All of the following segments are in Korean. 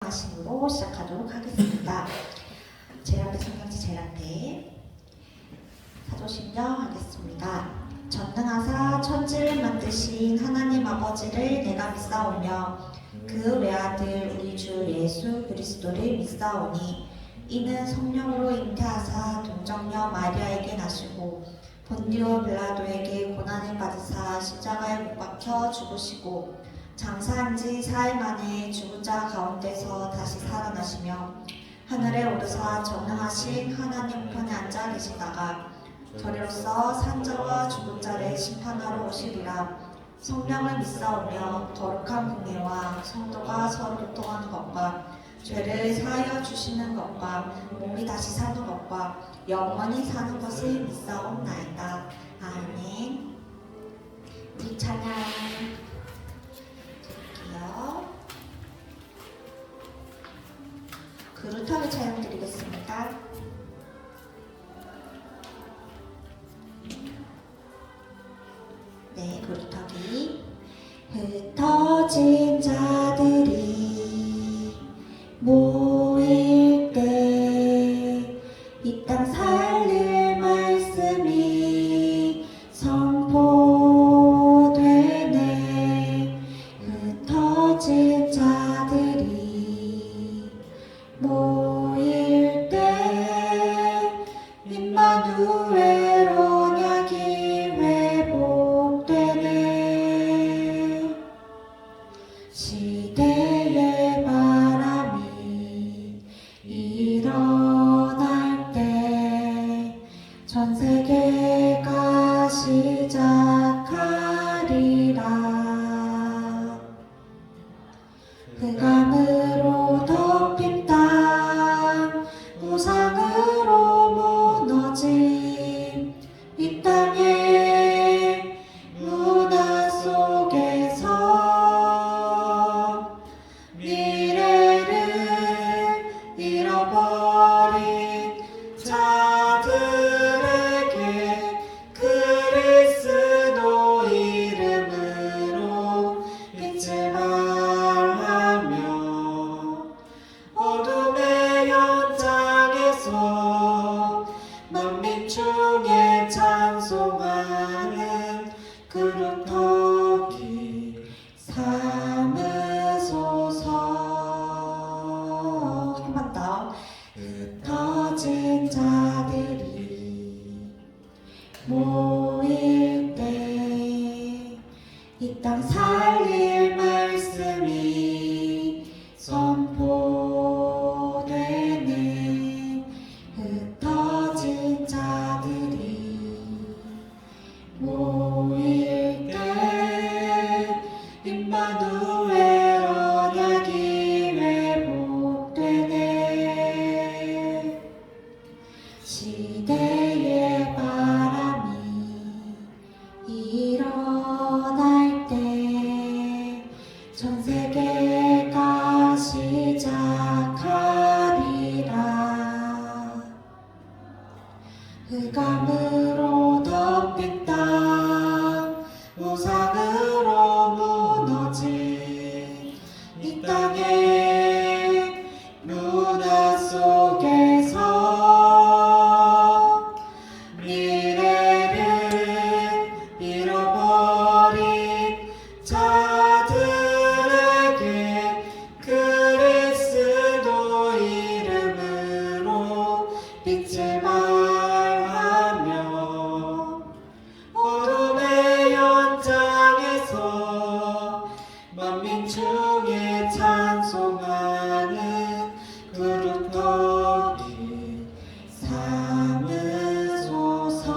전능하심으로 시작하도록 하겠습니다. 제라테 성경지 제라테 사도신경 하겠습니다. 전능하사 천지를 만드신 하나님 아버지를 내가 믿사오며 그 외아들 우리 주 예수 그리스도를 믿사오니 이는 성령으로 잉태하사 동정녀 마리아에게 나시고 본디오 빌라도에게 고난을 받으사 십자가에 못 박혀 죽으시고 장사한 지 4일 만에 죽은 자 가운데서 다시 살아나시며 하늘에 오르사 전능하신 하나님 우편에 앉아 계시다가 저리로서 산자와 죽은 자를 심판하러 오시리라. 성령을 믿사오며 거룩한 공예와 성도가 서로 교통하는 것과 죄를 사하여 주시는 것과 몸이 다시 사는 것과 영원히 사는 것을 믿사옵나이다. 아멘. 우리 찬양 드릴게요. 그루터기 찬양 드리겠습니다. 네, 그루터기. 흩어진 자들이 모일 때 이 땅 살릴 말씀이 선포되네. 흩어진 자들이 모일 때 임마누엘 언약이 회복되네. 시대의 바람이 일어날 때 전 세계가 시작하리라. 흑암으로 덮인 땅 우상으로 무너진 이 땅의 문화 속에서 미래를 잃어버린 자들에게 그리스도 이름으로 빛을 발하며 어둠의 현장에서 만민 중에 찬송하는 그루터기 삼으소서. 한 번 더. 흩어진 자들이 모일 때 이 땅 살릴 말씀이 선포되네. 흩어진 자들이 모일 때 임마누엘 언약이 회복되네. 시대의 바람이 일어날 때 전 세계가 시작하리라. 흑암으로 덮인 땅 우상으로 무너진 이 땅의 문화 속에서 미래를 잃어버린 자들에게 그리스도 이름으로 빛을 발하며 어둠의 현장에서 만민 중에 찬송하는 그루터기 삼으소서.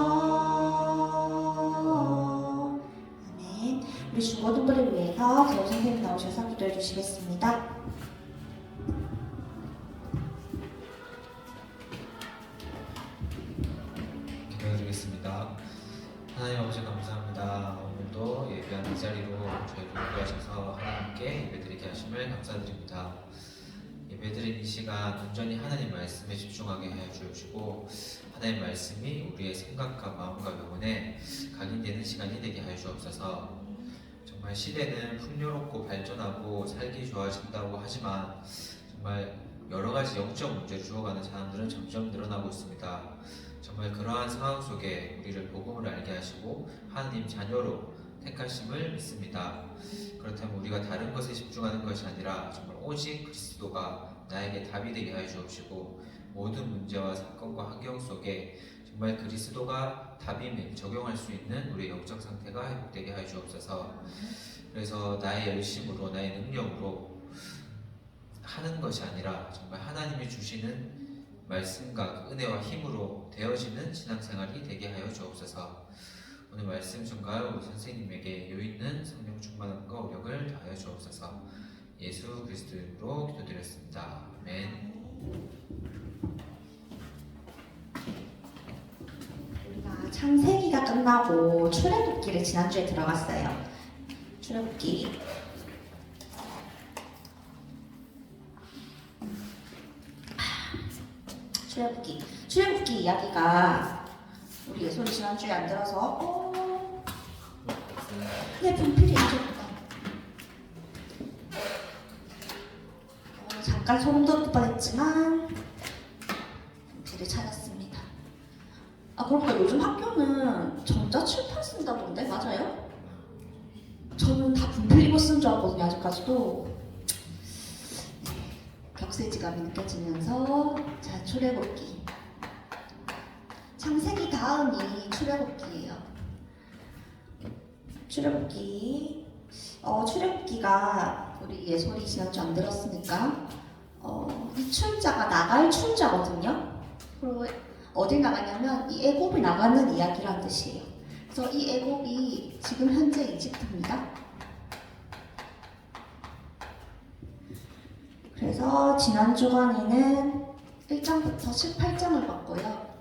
아멘. 우리 주 모든 분을 위해서 재호 선생님 나오셔서 기도해 주시겠습니다. 기도드리겠습니다. 하나님 아버지 감사합니다. 오늘도 예배한 이 자리로 저희를 인도하셔서 하나님께 예배드리게 하심을 감사드립니다. 예배드린 이 시간 온전히 하나님 말씀에 집중하게 해 주시고 하나님 말씀이 우리의 생각과 마음과 영혼에 각인되는 시간이 되게 하여 주옵소서. 정말 시대는 풍요롭고 발전하고 살기 좋아진다고 하지만 정말 가지 영적 문제를 주어가는 사람들은 점점 늘어나고 있습니다. 정말 그러한 상황 속에 우리를 복음을 알게 하시고 하나님 자녀로 택하심을 믿습니다. 그렇다면 우리가 다른 것에 집중하는 것이 아니라 정말 오직 그리스도가 나에게 답이 되게 하여 주옵시고, 모든 문제와 사건과 환경 속에 정말 그리스도가 답임을 적용할 수 있는 우리의 영적 상태가 회복되게 하여 주옵소서. 그래서 나의 열심으로, 나의 능력으로 하는 것이 아니라 정말 하나님이 주시는 말씀과 그 은혜와 힘으로 되어지는 신앙생활이 되게 하여 주옵소서. 오늘 말씀 전가요 우리 선생님에게 여유있는 성령 충만함과 오력을 다하여 주옵소서. 예수 그리스도 이름으로 기도드렸습니다. 아멘. 우리가 창세기가 끝나고 출애굽기를 지난주에 들어갔어요. 출애굽기 출애굽기 이야기가 우리 예솔이 지난주에 안 들어서 내 분필이 잊었다. 잠깐 소름 돋을 뻔했지만 분필을 찾았습니다. 그러니까 요즘 학교는 전자칠판 쓴다던데 맞아요? 저는 다 분필로 쓴 줄 알았거든요. 아직까지도. 격세지감이 느껴지면서 자, 출애굽기. 창세기 다음이 출애굽기예요. 출애굽기가 우리 예솔이 지난주 안 들었으니까 이 출자가 나갈 출자거든요. 그리고 어딜 나가냐면 이 애굽을 나가는 이야기란 뜻이에요. 그래서 이 애굽이 지금 현재 이집트입니다. 그래서 지난 주간에는 1장부터 18장을 봤고요.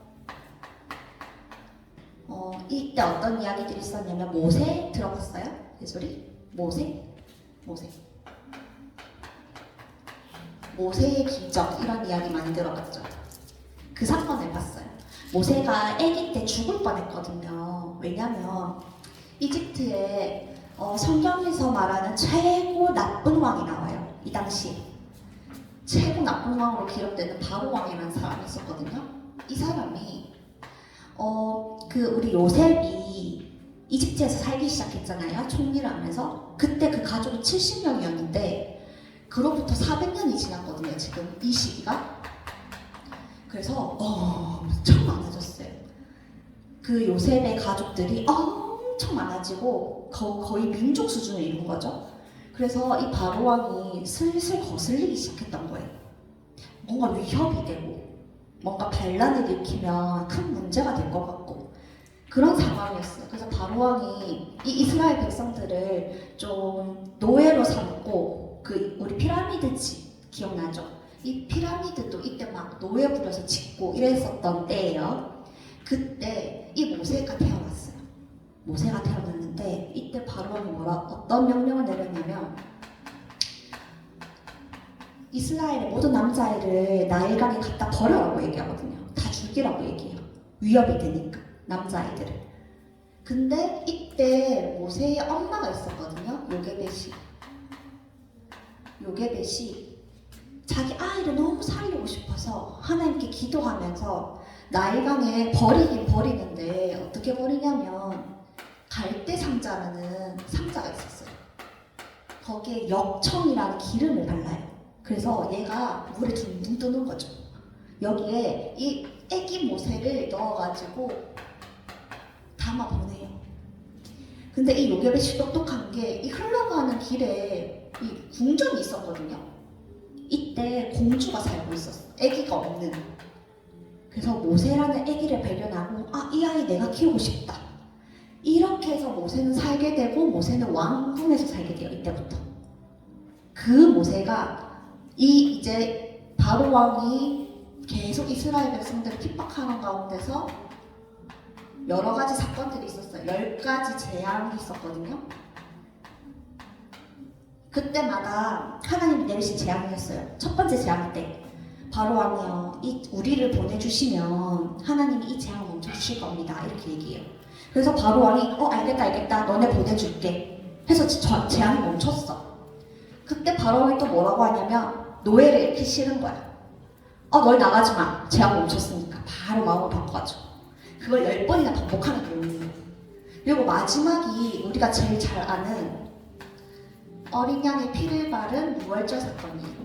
이때 어떤 이야기들이 있었냐면 모세 들어봤어요? 예솔이? 모세의 기적 이런 이야기 많이 들어봤죠. 그 사건을 봤어요. 모세가 아기 때 죽을 뻔했거든요. 왜냐면 이집트에 성경에서 말하는 최고 나쁜 왕이 나와요. 이 당시에 최고 나쁜 왕으로 기록되는 바로 왕이라는 사람이 있었거든요. 이 사람이 우리 요셉이 이집트에서 살기 시작했잖아요. 총리를 하면서. 그때 그 가족이 70명이었는데 그로부터 400년이 지났거든요. 지금 이 시기가. 그래서 엄청 많아졌어요. 그 요셉의 가족들이 엄청 많아지고 거의 민족 수준을 이룬 거죠. 그래서 이 바로 왕이 슬슬 거슬리기 시작했던 거예요. 뭔가 위협이 되고 뭔가 반란을 일으키면 큰 문제가 될 것 같고 그런 상황이었어요. 그래서 바로 왕이 이 이스라엘 백성들을 좀 노예로 삼고 우리 피라미드 집 기억나죠? 이 피라미드도 이때 막 노예 부려서 짓고 이랬었던 때예요. 그때 이 모세가 태어났어요. 모세가 태어났는데 이때 바로왕이 어떤 명령을 내렸냐면 이스라엘의 모든 남자아이를 나일강에 갖다 버려라고 얘기하거든요. 다 죽이라고 얘기해요. 위협이 되니까 남자아이들을. 근데 이때 모세의 엄마가 있었거든요. 요게벳이 자기 아이를 너무 살리고 싶어서 하나님께 기도하면서 나일강에 버리긴 버리는데 어떻게 버리냐면 갈대 상자라는 상자가 있었어요. 거기에 역청이라는 기름을 발라요. 그래서 얘가 물에 둥둥 뜨는 거죠. 여기에 이 애기 모세를 넣어가지고 담아 보내요. 근데 이 요게벳이 똑똑한 게 이 흘러가는 길에 이 궁전이 있었거든요. 이때 공주가 살고 있었어. 애기가 없는. 그래서 모세라는 애기를 발견하고 이 아이 내가 키우고 싶다. 이렇게 해서 모세는 살게 되고 모세는 왕궁에서 살게 돼요. 이때부터. 그 모세가 이제 바로 왕이 계속 이스라엘 백성들을 핍박하는 가운데서 여러 가지 사건들이 있었어요. 10가지 재앙이 있었거든요. 그때마다 하나님이 내리신 재앙이었어요. 첫 번째 재앙 때 바로 왕이요, 우리를 보내주시면 하나님이 이 재앙을 멈춰주실 겁니다. 이렇게 얘기해요. 그래서 바로 왕이 알겠다 너네 보내줄게 해서 재앙이 멈췄어. 그때 바로 왕이 또 뭐라고 하냐면 노예를 잃기 싫은 거야. 널 나가지 마. 제약 멈췄으니까 바로 마음을 바꿔줘. 그걸 10번이나 반복하는 내용이에요. 그리고 마지막이 우리가 제일 잘 아는 어린 양의 피를 바른 무월절 사건이에요.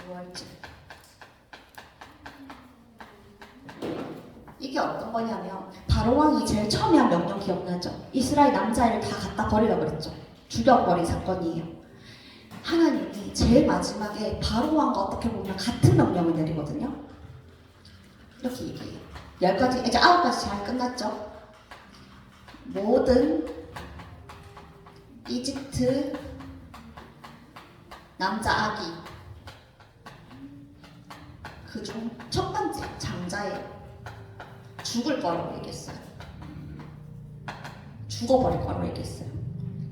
무월절. 이게 어떤 거냐면 바로 왕이 제일 처음에 한 명령 기억나죠? 이스라엘 남자애를 다 갖다 버리라 그랬죠. 죽여버린 사건이에요. 하나님이 제일 마지막에 바로 왕과 어떻게 보면 같은 명령을 내리거든요. 이렇게 얘기해요. 10가지, 이제 9가지 잘 끝났죠? 모든 이집트 남자 아기 그중 첫 번째 장자예요. 죽을 거라고 얘기했어요. 죽어버릴 거라고 얘기했어요.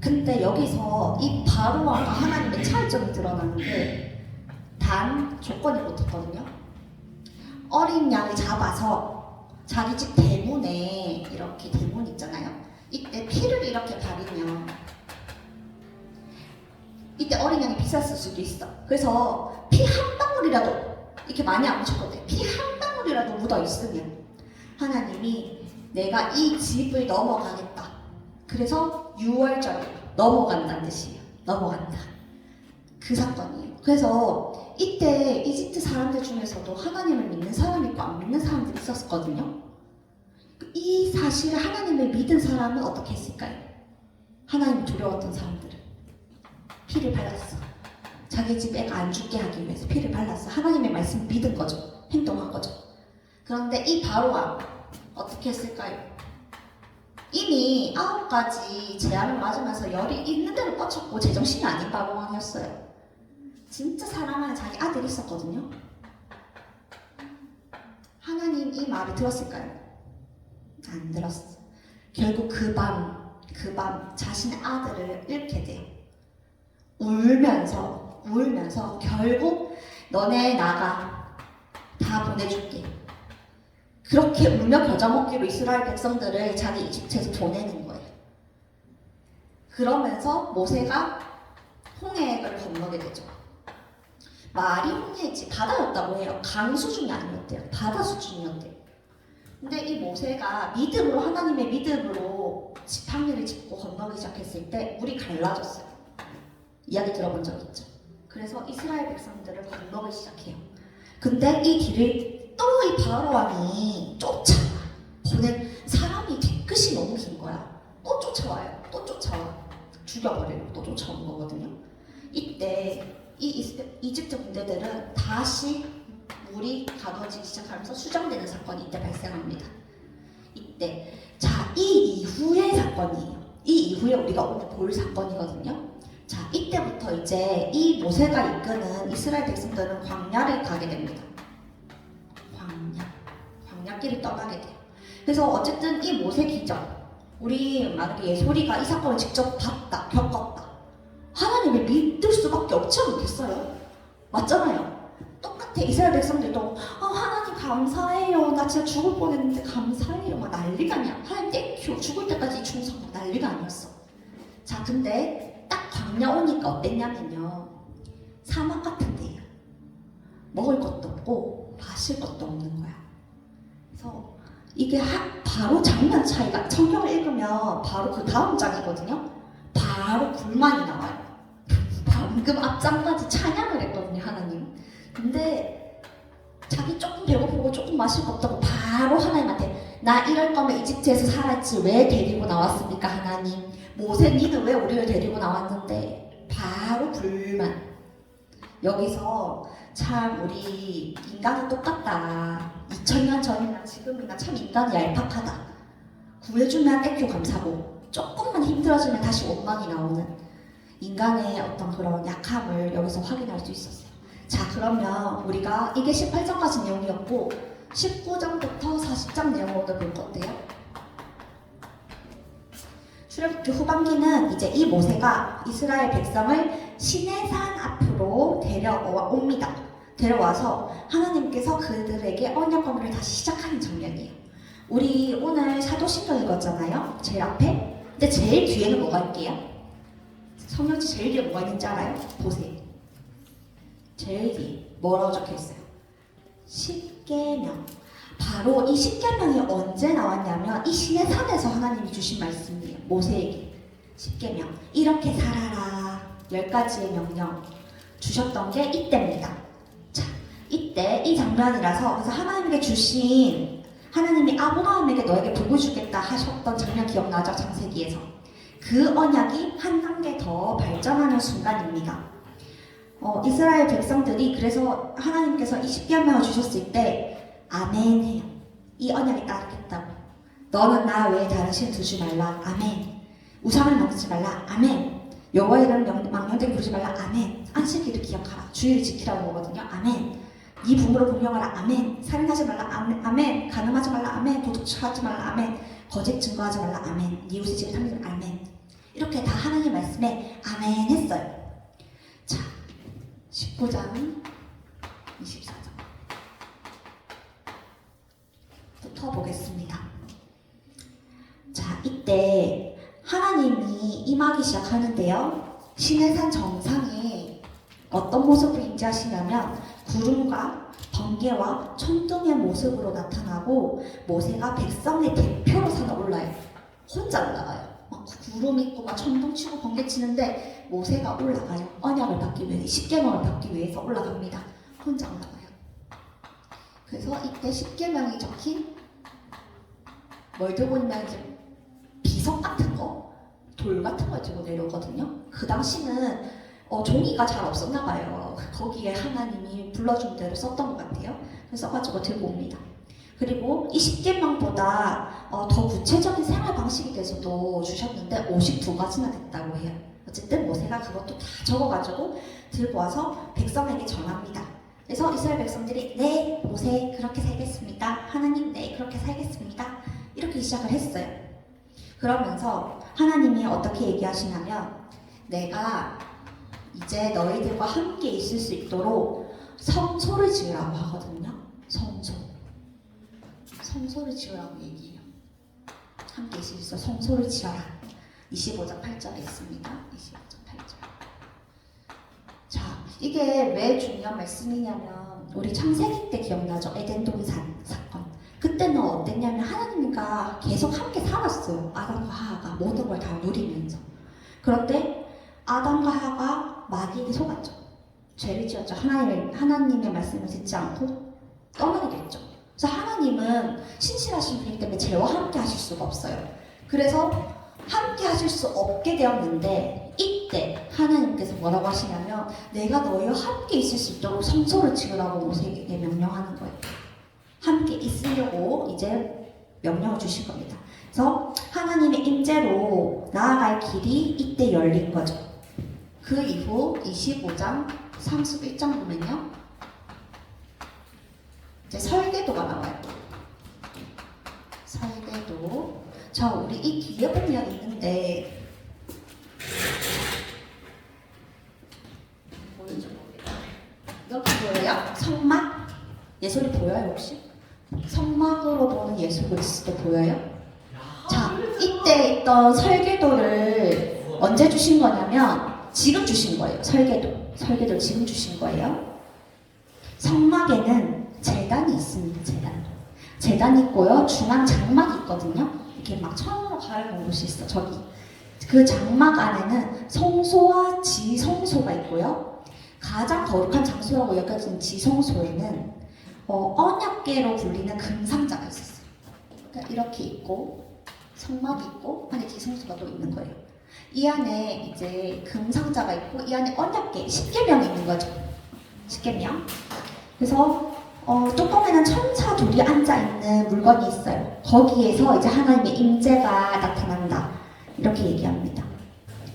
근데 여기서 이 바로왕과 하나님의 차이점이 드러나는 게 단 조건이 붙었거든요. 어린 양을 잡아서 자기 집 대문에 이렇게 대문 있잖아요. 이때 피를 이렇게 바르면 이때 어린 양이 비쌌을 수도 있어. 그래서 피 한 방울이라도 이렇게 많이 안 묻혔거든요. 피 한 방울이라도 묻어 있으면 하나님이 내가 이 집을 넘어가겠다. 그래서 6월절 넘어간다는 뜻이에요. 넘어간다. 그 사건이에요. 그래서 이때 이집트 사람들 중에서도 하나님을 믿는 사람이 있고 안 믿는 사람들이 있었거든요. 이 사실을 하나님을 믿은 사람은 어떻게 했을까요? 하나님이 두려웠던 사람들은 피를 발랐어. 자기 집 애가 안 죽게 하기 위해서 피를 발랐어. 하나님의 말씀을 믿은 거죠. 행동한 거죠. 그런데 이 바로왕 어떻게 했을까요? 이미 9가지 재앙을 맞으면서 열이 있는 대로 뻗쳤고 제정신이 아닌 바로왕이었어요. 진짜 사랑하는 자기 아들이 있었거든요. 하나님 이 말을 들었을까요? 안 들었어. 결국 그 밤 자신의 아들을 잃게 돼요. 울면서 결국 너네 나가 다 보내줄게. 그렇게 울며 겨자 먹기로 이스라엘 백성들을 자기 이집트에서 보내는 거예요. 그러면서 모세가 홍해를 건너게 되죠. 말이 홍해지 바다였다고 해요. 강 수준이 아니었대요. 바다 수준이었대요. 근데 이 모세가 믿음으로 하나님의 믿음으로 지팡이를 짚고 건너기 시작했을 때 물이 갈라졌어요. 이야기 들어본 적 있죠? 그래서 이스라엘 백성들을 건너기 시작해요. 근데 이 길을 또 이 바로왕이 쫓아와. 보낸 사람이 뒤끝이 너무 긴 거야. 또 쫓아와요. 또 쫓아와. 죽여버리려고 또 쫓아온 거거든요. 이때 이 이집트 군대들은 다시 물이 가둬지기 시작하면서 수정되는 사건이 이때 발생합니다. 이때 자, 이 이후의 사건이에요. 이 이후에 우리가 오늘 볼 사건이거든요. 자, 이때부터 이제 이 모세가 이끄는 이스라엘 백성들은 광야를 가게 됩니다. 광야길을 떠나게 돼요. 그래서 어쨌든 이 모세 기적, 우리 만약에 예솔이가 이 사건을 직접 봤다, 겪었다. 하나님을 믿을 수밖에 없지 않겠어요? 맞잖아요. 똑같아. 이스라엘 백성들도 하나님 감사해요. 나 진짜 죽을 뻔했는데 감사해요. 막 난리가 아니야. 하나님 땡큐. 죽을 때까지 충성. 막 난리가 아니었어. 자, 근데 딱 광야 오니까 어땠냐면요. 사막 같은 데예요. 먹을 것도 없고 마실 것도 없는 거야. 그래서 이게 바로 장면 차이가, 성경을 읽으면 바로 그 다음 장이거든요. 바로 불만이 나와요. 방금 앞장까지 찬양을 했거든요, 하나님. 근데 자기 조금 배고프고 조금 마실 거 없다고 바로 하나님한테 나 이럴 거면 이집트에서 살았지 왜 데리고 나왔습니까, 하나님? 모세 니는 왜 우리를 데리고 나왔는데? 바로 불만. 여기서 참 우리 인간은 똑같다. 2000년 전이나 지금이나 참 인간이 얄팍하다. 구해주면 땡큐 감사고 조금만 힘들어지면 다시 원망이 나오는 인간의 어떤 그런 약함을 여기서 확인할 수 있었어요. 자, 그러면 우리가 이게 18장까지 내용이었고 19장부터 40장 내용으로 볼 건데요. 출애굽기 후반기는 이제 이 모세가 이스라엘 백성을 시내산 앞으로 데려옵니다. 데려와서 하나님께서 그들에게 언약 관계를 다시 시작하는 장면이에요. 우리 오늘 사도신경 읽었잖아요. 제일 앞에. 근데 제일 뒤에는 뭐가 있게요? 성경지 제일 뒤에 뭐가 있는지 알아요? 보세요. 제일 뒤에 뭐라고 적혀있어요? 십계명. 바로 이 십계명이 언제 나왔냐면 이 시내산에서 하나님이 주신 말씀이에요. 모세에게 십계명, 이렇게 살아라, 10가지의 명령 주셨던 게 이때입니다. 자, 이때 이 장면이라서, 그래서 하나님께 주신, 하나님이 아브라함에게 너에게 복을 주겠다 하셨던 장면 기억나죠? 창세기에서. 그 언약이 한 단계 더 발전하는 순간입니다. 이스라엘 백성들이 그래서 하나님께서 이 십계명을 주셨을 때 아멘 해요. 이 언약에 따르겠다고. 너는 나 외에 다른 신 두지 말라. 아멘. 우상을 만들지 말라. 아멘. 여호와의 이름 망령되게 부르지 말라. 아멘. 안식일을 기억하라. 주일을 지키라고 하거든요. 아멘. 네 부모를 공경하라. 아멘. 살인하지 말라. 아멘. 간음하지 말라. 아멘. 도둑질하지 말라. 아멘. 거짓 증거하지 말라. 아멘. 네 이웃의 집을 탐지지 말라. 아멘. 이렇게 다 하나님 말씀에 아멘 했어요. 자, 19장 24절부터 보겠습니다. 자, 이때 하나님이 임하기 시작하는데요. 시내산 정상에 어떤 모습을 인지하시냐면 구름과 번개와 천둥의 모습으로 나타나고, 모세가 백성의 대표로 산에 올라요. 혼자 올라가요. 막 구름 있고 막 천둥 치고 번개 치는데 모세가 올라가요. 언약을 받기 위해, 십계명을 받기 위해서 올라갑니다. 혼자 올라가요. 그래서 이때 십계명이 적힌 뭘 들고 있냐면 이제 비석 같은 거, 돌 같은 걸 들고 내려오거든요. 그 당시는 종이가 잘 없었나 봐요. 거기에 하나님이 불러준 대로 썼던 것 같아요. 그래서 써가지고 들고 옵니다. 그리고 이 십계명보다 더 구체적인 생활 방식에 대해서도 주셨는데 52가지나 됐다고 해요. 어쨌든 모세가 그것도 다 적어가지고 들고 와서 백성에게 전합니다. 그래서 이스라엘 백성들이 네, 모세 그렇게 살겠습니다. 하나님 네, 그렇게 살겠습니다. 이렇게 시작을 했어요. 그러면서 하나님이 어떻게 얘기하시냐면, 내가 이제 너희들과 함께 있을 수 있도록 성소를 지으라고 하거든요. 성소를 지으라고 얘기해요. 함께 있을 수 있어 성소를 지어라. 25장 8절에 있습니다. 25장 8절. 자, 이게 왜 중요한 말씀이냐면, 우리 창세기 때 기억나죠? 에덴 동산 사건. 그때는 어땠냐면 하나님과 계속 함께 살았어요. 아담과 하하가 모든 걸 다 누리면서. 그런데 아담과 하하가 마귀에게 속았죠. 죄를 지었죠. 하나님의 말씀을 듣지 않고 떠나게 됐죠. 그래서 하나님은 신실하신 분이기 때문에 죄와 함께 하실 수가 없어요. 그래서 함께 하실 수 없게 되었는데, 이때 하나님께서 뭐라고 하시냐면, 내가 너희와 함께 있을 수 있도록 성소를 지으라고 모세에게 명령하는 거예요. 함께 있으려고 이제 명령을 주실 겁니다. 그래서 하나님의 임재로 나아갈 길이 이때 열린 거죠. 그 이후 25장 31장 보면요, 이제 설계도가 나와요. 설계도. 자, 우리 이 뒤에 보면 있는데 보여줘 볼게요. 이렇게 보여요? 성막? 예술이 보여요 혹시? 성막으로 보는 예수 그리스도 보여요? 자, 이때 있던 설계도를 언제 주신 거냐면 지금 주신 거예요. 설계도를 지금 주신 거예요. 성막에는 제단이 있습니다. 제단이 있고요. 중앙 장막이 있거든요. 이렇게 막 천으로 가려놓은 곳이 있어. 저기 그 장막 안에는 성소와 지성소가 있고요. 가장 거룩한 장소라고 여겨지는 지성소에는 언약궤로 불리는 금상자가 있었어요. 그러니까 이렇게 있고 성막이 있고 안에 지성소가 또 있는 거예요. 이 안에 이제 금상자가 있고 이 안에 언약궤, 십계명이 있는 거죠. 십계명. 그래서 뚜껑에는 천사 둘이 앉아있는 물건이 있어요. 거기에서 이제 하나님의 임재가 나타난다. 이렇게 얘기합니다.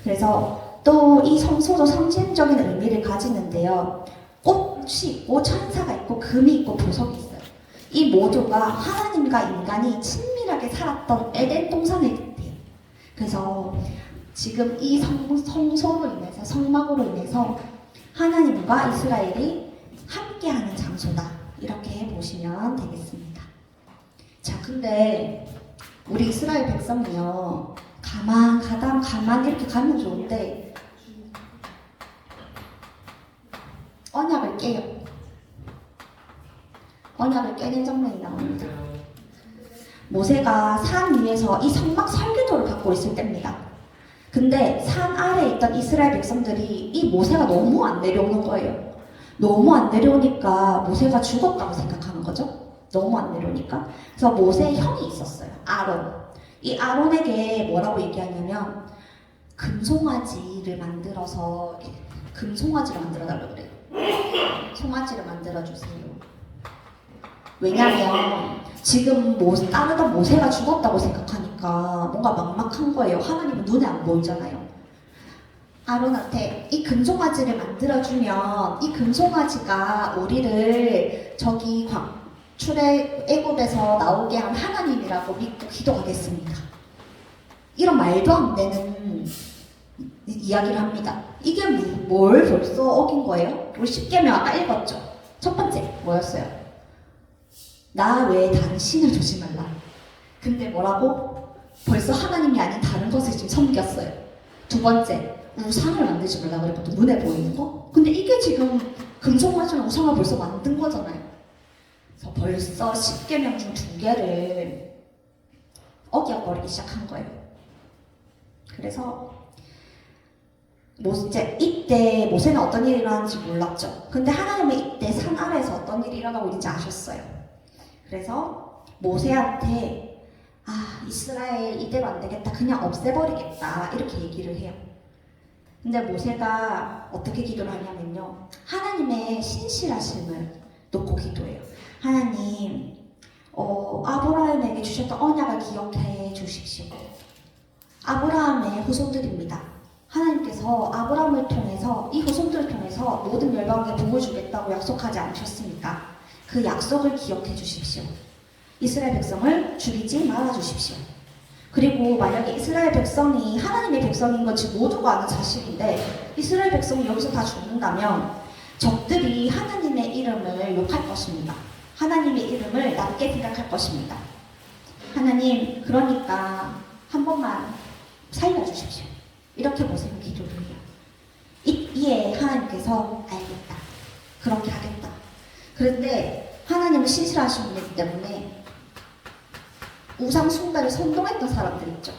그래서 또 이 성소도 상징적인 의미를 가지는데요. 꽃이 있고 천사가 있고 금이 있고 보석이 있어요. 이 모두가 하나님과 인간이 친밀하게 살았던 에덴 동산의 뜻이에요. 그래서 지금 이 성소로 인해서, 성막으로 인해서 하나님과 이스라엘이 함께하는 장소다. 이렇게 보시면 되겠습니다. 자, 근데 우리 이스라엘 백성이요, 가만 이렇게 가면 좋은데 언약을 깨요. 언약을 깨는 장면이 나옵니다. 모세가 산 위에서 이 성막 설계도를 갖고 있을 때입니다. 근데 산 아래에 있던 이스라엘 백성들이 이 모세가 너무 안 내려오는 거예요. 너무 안 내려오니까 모세가 죽었다고 생각하는 거죠. 너무 안 내려오니까. 그래서 모세의 형이 있었어요. 아론. 이 아론에게 뭐라고 얘기하냐면 금송아지를 만들어서 금송아지를 만들어달라고 그래요. 송아지를 만들어주세요. 왜냐면 지금 따르던 모세가 죽었다고 생각하니까 뭔가 막막한 거예요. 하나님은 눈에 안 보이잖아요. 아론한테 이 금송아지를 만들어주면 이 금송아지가 우리를 저기 애굽에서 나오게 한 하나님이라고 믿고 기도하겠습니다. 이런 말도 안 되는 이야기를 합니다. 이게 뭘 벌써 어긴 거예요? 우리 10계명 아까 읽었죠? 첫 번째 뭐였어요? 나 외에 다른 신을 두지 말라. 근데 뭐라고? 벌써 하나님이 아닌 다른 것을 지금 섬겼어요. 두 번째, 우상을 만들지 말라 그랬거든. 눈에 보이는 거? 근데 이게 지금 금송아지랑 우상을 벌써 만든 거잖아요. 그래서 벌써 10계명 중 2개를 어겨버리기 시작한 거예요. 그래서 이때 모세는 어떤 일이 일어나는지 몰랐죠. 근데 하나님은 이때 산 아래에서 어떤 일이 일어나고 있는지 아셨어요. 그래서 모세한테 이스라엘 이대로 안 되겠다. 그냥 없애버리겠다. 이렇게 얘기를 해요. 근데 모세가 어떻게 기도를 하냐면요. 하나님의 신실하심을 놓고 기도해요. 하나님, 아브라함에게 주셨던 언약을 기억해 주십시오. 아브라함의 후손들입니다. 하나님께서 아브라함을 통해서 이 후손들을 통해서 모든 열방에 복을 주겠다고 약속하지 않으셨습니까? 그 약속을 기억해 주십시오. 이스라엘 백성을 죽이지 말아 주십시오. 그리고 만약에 이스라엘 백성이 하나님의 백성인 건 지금 모두가 아는 사실인데 이스라엘 백성이 여기서 다 죽는다면 적들이 하나님의 이름을 욕할 것입니다. 하나님의 이름을 낮게 생각할 것입니다. 하나님, 그러니까 한 번만 살려주십시오. 모세가 기도를 해요. 이에 하나님께서 알겠다. 그렇게 하겠다. 그런데 하나님은 신실하신 분이기 때문에 우상 숭배를 선동했던 사람들 있죠.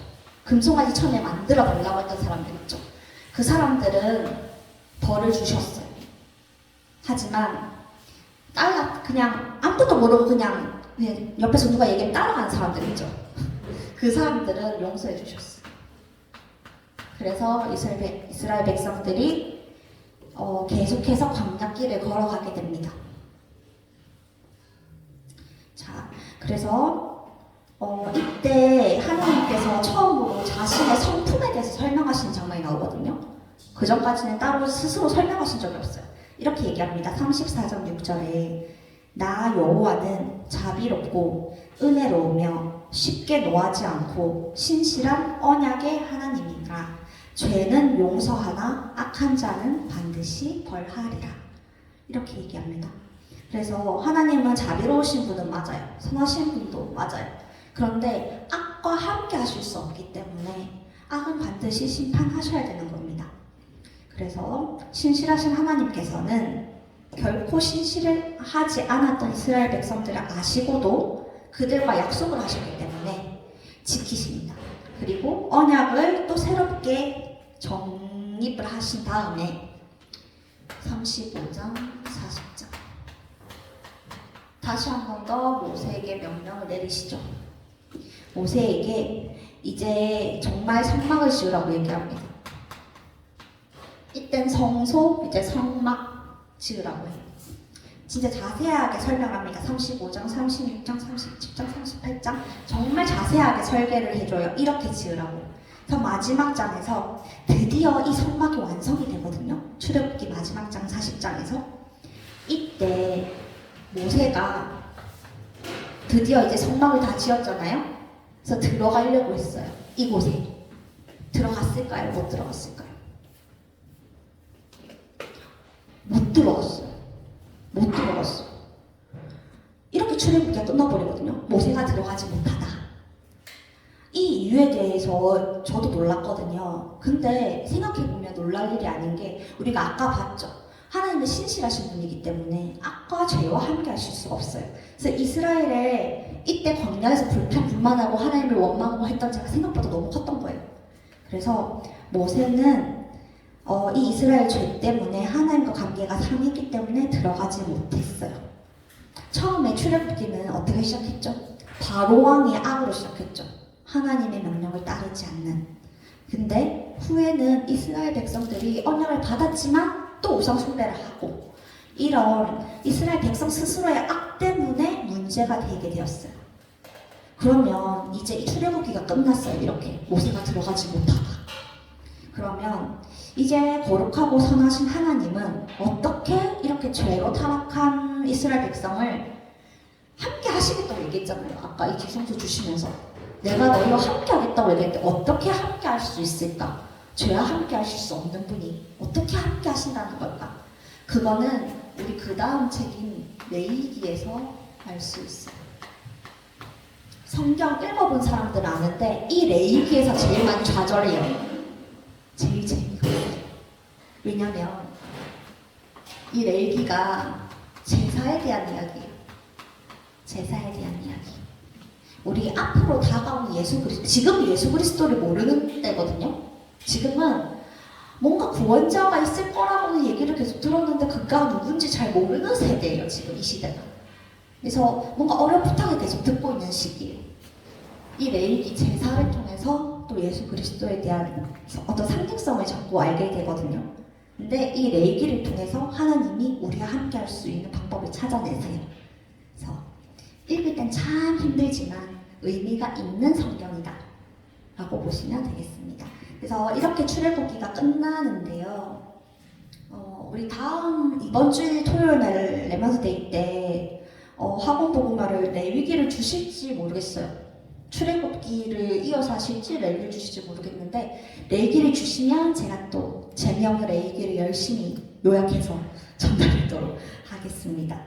금송아지 천에 만들어 달라고 했던 사람들 있죠. 그 사람들은 벌을 주셨어요. 하지만 그냥 아무것도 모르고 그냥 옆에서 누가 얘기하면 따라가는 사람들 있죠. 그 사람들은 용서해 주셨어요. 그래서 이스라엘 백성들이 계속해서 광야길을 걸어가게 됩니다. 자, 그래서 이때 하나님께서 처음으로 자신의 성품에 대해서 설명하시는 장면이 나오거든요. 그 전까지는 따로 스스로 설명하신 적이 없어요. 이렇게 얘기합니다. 34장 6절에 나 여호와는 자비롭고 은혜로우며 쉽게 노하지 않고 신실한 언약의 하나님이라. 죄는 용서하나 악한 자는 반드시 벌하리라. 이렇게 얘기합니다. 그래서 하나님은 자비로우신 분은 맞아요. 선하신 분도 맞아요. 그런데 악과 함께 하실 수 없기 때문에 악은 반드시 심판하셔야 되는 겁니다. 그래서 신실하신 하나님께서는 결코 신실을 하지 않았던 이스라엘 백성들을 아시고도 그들과 약속을 하셨기 때문에 지키십니다. 그리고 언약을 또 새롭게 정립을 하신 다음에 35장, 40장 다시 한 번 더 모세에게 명령을 내리시죠. 모세에게 이제 정말 성막을 지으라고 얘기합니다. 이땐 성소, 이제 성막 지으라고 해요. 진짜 자세하게 설명합니다. 35장, 36장, 37장, 38장 정말 자세하게 설계를 해줘요. 이렇게 지으라고. 그래서 마지막 장에서 드디어 이 성막이 완성이 되거든요. 출애굽기 마지막 장 40장에서 이때 모세가 드디어 이제 성막을 다 지었잖아요. 그래서 들어가려고 했어요. 이곳에 들어갔을까요? 못 들어갔을까요? 못 들어갔어요. 못 들어갔어. 이렇게 출애굽기가 끝나버리거든요. 모세가 들어가지 못하다. 이 이유에 대해서 저도 놀랐거든요. 근데 생각해보면 놀랄 일이 아닌 게 우리가 아까 봤죠. 하나님은 신실하신 분이기 때문에 악과 죄와 함께 하실 수가 없어요. 그래서 이스라엘의 이때 광야에서 불만하고 하나님을 원망하고 했던 죄가 생각보다 너무 컸던 거예요. 그래서 모세는 이 이스라엘 죄 때문에 하나님과 관계가 상했기 때문에 들어가지 못했어요. 처음에 출애굽기는 어떻게 시작했죠? 바로 왕의 악으로 시작했죠. 하나님의 명령을 따르지 않는. 근데 후에는 이스라엘 백성들이 언약을 받았지만 또 우상 숭배를 하고 이런 이스라엘 백성 스스로의 악 때문에 문제가 되게 되었어요. 그러면 이제 이 출애굽기가 끝났어요. 이렇게 모세가 들어가지 못하다. 그러면 이제 거룩하고 선하신 하나님은 어떻게 이렇게 죄로 타락한 이스라엘 백성을 함께 하시겠다고 얘기했잖아요. 아까 이 기성소 주시면서 내가 너희와 함께 하겠다고 얘기했는데 어떻게 함께 할 수 있을까? 죄와 함께 하실 수 없는 분이 어떻게 함께 하신다는 걸까? 그거는 우리 그 다음 책인 레위기에서 알 수 있어요. 성경 읽어본 사람들은 아는데 이 레위기에서 제일 많이 좌절해요. 제일 재미가 없어요. 왜냐면 이 레위기가 제사에 대한 이야기예요. 제사에 대한 이야기. 우리 앞으로 다가온 예수 그리스도, 지금 예수 그리스도를 모르는 때거든요. 지금은 뭔가 구원자가 있을 거라고는 얘기를 계속 들었는데 그가 누군지 잘 모르는 세대예요. 지금 이 시대가. 그래서 뭔가 어렴풋하게 계속 듣고 있는 시기예요. 이 레위기 제사를 통해서 또 예수 그리스도에 대한 어떤 상징성을 자꾸 알게 되거든요. 근데 이 레위기를 통해서 하나님이 우리와 함께 할 수 있는 방법을 찾아내세요. 그래서 읽을 땐 참 힘들지만 의미가 있는 성경이다 라고 보시면 되겠습니다. 그래서 이렇게 출애굽기가 끝나는데요. 우리 이번 주일 토요일 날 레먼스데이 때 학원 복음화를 레위기를 주실지 모르겠어요. 출애굽기를 이어서 하실지 레위기를 주실지 모르겠는데 레위기를 주시면 제가 또 재미없는 레위기를 열심히 요약해서 전달하도록 하겠습니다.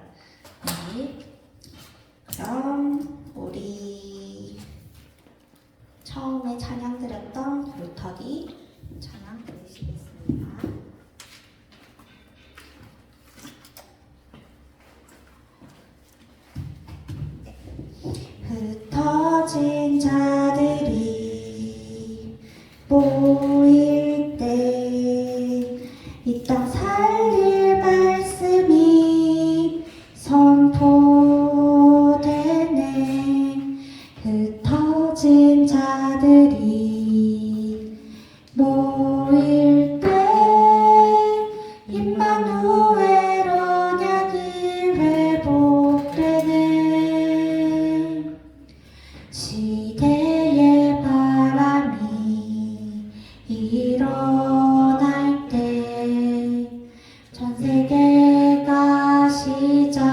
네. 그럼 우리 처음에 찬양 드렸던 루터기 찬양 드리시겠습니다. 흩어진 자들이 모일 때 이 땅 살릴 말씀이 선포되네. 흩어진 자들이 모일 때 임마누엘 언약이 회복되네. 시대의 바람이 일어날 때 전 세계가 시작하리라.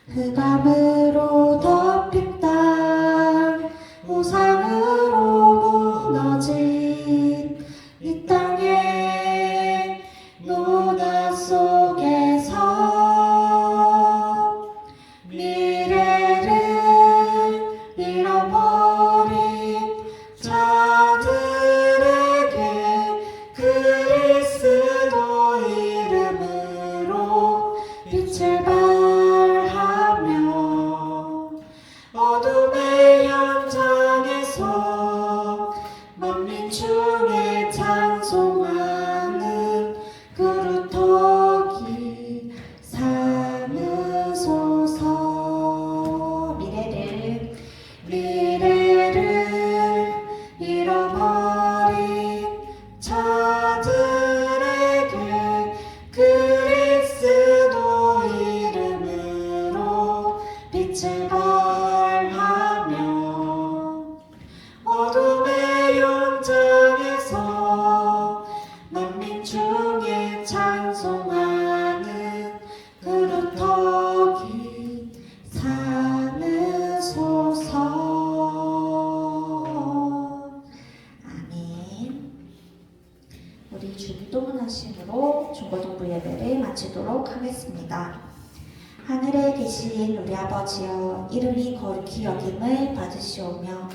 흑암으로 덮인 땅, 우상으로 무너진 이 땅의 문화 속에서 미래를 잃어버린 자들에게 그리스도 이름으로 빛을 발하며 어둠의 현장에서 만민 중에 찬송하는 그루터기 삼으소서. 미래를 잃어버린 자들에게 그리스도 이름으로 빛을 발하며 어둠의 현장에서 만민 중에 찬송하는 그루터기 삼으소서. 아멘. 우리 주기도문 하심으로 중고등부 예배를 마치도록 하겠습니다. 하늘에 계신 우리 아버지여, 이름이 거룩히 여김을 받으시오며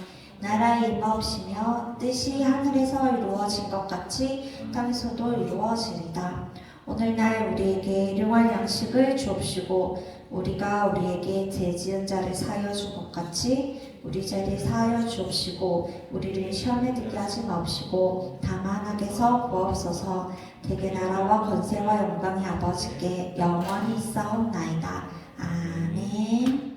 나라의 임하옵시며 뜻이 하늘에서 이루어진 것 같이 땅에서도 이루어지리다. 오늘날 우리에게 일용할 양식을 주옵시고 우리가 우리에게 죄지은 자를 사하여 준 것 같이 우리 죄를 사하여 주옵시고 우리를 시험에 들게 하지 마옵시고 다만 악에서 구하옵소서. 대개 나라와 권세와 영광이 아버지께 영원히 있사옵나이다. 아멘.